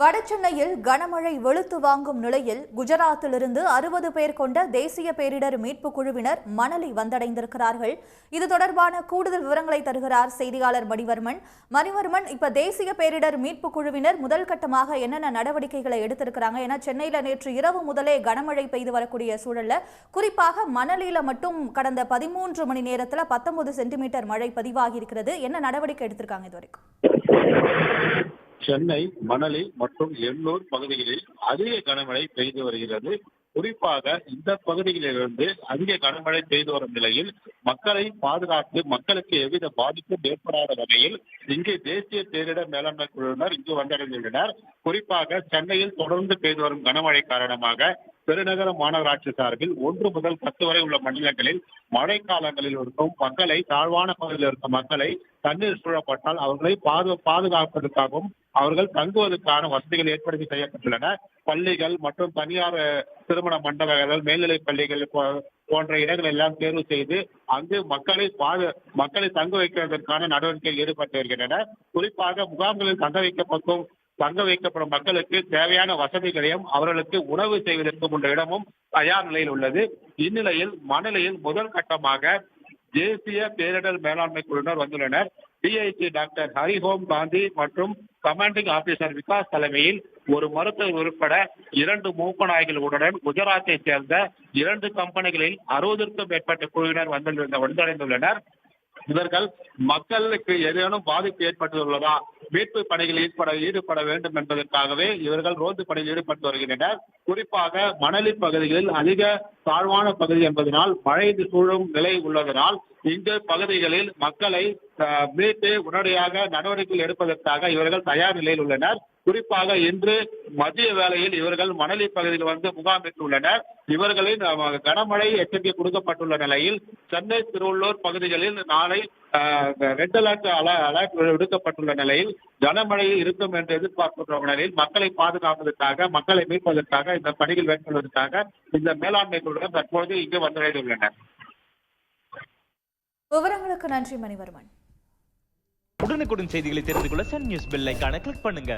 வடசென்னையில் கனமழை வெளுத்து வாங்கும் நிலையில் குஜராத்திலிருந்து 60 பேர் கொண்ட தேசிய பேரிடர் மீட்பு குழுவினர் மணலி வந்தடைந்திருக்கிறார்கள். இது தொடர்பான கூடுதல் விவரங்களை தருகிறார் செய்தியாளர் மணிவர்மன். இப்ப தேசிய பேரிடர் மீட்பு குழுவினர் முதல் கட்டமாக என்னென்ன நடவடிக்கைகளை எடுத்திருக்கிறாங்க? ஏன்னா சென்னையில நேற்று இரவு முதலே கனமழை பெய்து வரக்கூடிய சூழல்ல குறிப்பாக மணலியில மட்டும் கடந்த 13 மணி நேரத்துல 19 சென்டிமீட்டர் மழை பதிவாகி இருக்கிறது. என்ன நடவடிக்கை எடுத்திருக்காங்க இதுவரைக்கும்? சென்னை, மணலி மற்றும் எண்ணூர் பகுதிகளில் அதிக கனமழை பெய்து வருகிறது. குறிப்பாக இந்த பகுதிகளிலிருந்து அதிக கனமழை பெய்து வரும் நிலையில் மக்களை பாதுகாத்து மக்களுக்கு எவ்வித பாதிப்பும் ஏற்படாத வகையில் இங்கு தேசிய பேரிடர் மேலாண்மை குழுவினர் இங்கு வந்தடைந்துள்ளனர். குறிப்பாக சென்னையில் தொடர்ந்து பெய்து வரும் கனமழை காரணமாக பெருநகர மாநகராட்சி சார்பில் 1 முதல் 10 வரை உள்ள மண்டலங்களில் மழை காலங்களில் இருக்கும் மக்களை, தாழ்வான பகுதியில் இருக்கும் மக்களை தண்ணீர் சூழப்பட்டால் அவர்களை பாதுகாப்பதற்காகவும் அவர்கள் தங்குவதற்கான வசதிகள் ஏற்படுத்தி செய்யப்பட்டுள்ளன. பள்ளிகள் மற்றும் தனியார் திருமண மண்டபங்கள், மேல்நிலைப் பள்ளிகள் போன்ற இடங்கள் எல்லாம் தேர்வு செய்து அங்கு மக்களை தங்க வைப்பதற்கான நடவடிக்கையில் ஈடுபட்டு வருகின்றன. குறிப்பாக முகாம்களில் தங்க வைக்கப்படும் மக்களுக்கு தேவையான வசதிகளையும் அவர்களுக்கு உணவு செய்வதற்கு உள்ள இடமும் தயார் நிலையில் உள்ளது. இந்நிலையில் மணலியில் முதல் கட்டமாக தேசிய பேரிடர் மேலாண்மை குழுவினர் வந்துள்ளனர். டிஐஜி டாக்டர் ஹரிஹோம் காந்தி மற்றும் கமாண்டிங் ஆபீசர் விகாஸ் தலைமையில் ஒரு மருத்துவர் உட்பட 2 மூப்பநாய்களுடன் குஜராத்தை சேர்ந்த 2 கம்பெனிகளில் 60க்கும் மேற்பட்ட குழுவினர் வந்தடைந்துள்ளனர். இவர்கள் மக்களுக்கு ஏதேனும் பாதிப்பு ஏற்பட்டுள்ளதா, மீட்பு பணிகளில் ஈடுபட வேண்டும் என்பதற்காகவே இவர்கள் ரோந்து பணியில் ஈடுபட்டு வருகின்றனர். குறிப்பாக மணலி பகுதிகளில் அதிக தாழ்வான பகுதி என்பதனால் மழை சூழும் நிலை உள்ளதனால் இந்த பகுதிகளில் மக்களை மீட்டு உடனடியாக நடவடிக்கைகள் எடுப்பதற்காக இவர்கள் தயார் நிலையில் உள்ளனர். குறிப்பாக இன்று மதிய வேளையில் இவர்கள் மணலி பகுதியில் வந்து முகாமிட்டுள்ளனர். இவர்களின் கனமழை எச்சரிக்கை கொடுக்கப்பட்டுள்ள நிலையில் சென்னை, திருவள்ளூர் பகுதிகளில் நாளை ரெட் அலர்ட் விடுக்கப்பட்டுள்ள நிலையில் கனமழை இருக்கும் என்று எதிர்பார்க்கின்ற நிலையில் மக்களை பாதுகாப்பதற்காக, மக்களை மீட்பதற்காக இந்த பணிகள் மேற்கொள்வதற்காக இந்த மேலாண்மை குழுவினர் தற்போது இங்கு வந்தடைந்துள்ளனர். விவரங்களுக்கு நன்றி மணிவர்மன். உடனுக்குடன் செய்திகளை தெரிந்து கொள்ள சன் நியூஸ் பெல் ஐகானை கிளிக் பண்ணுங்க.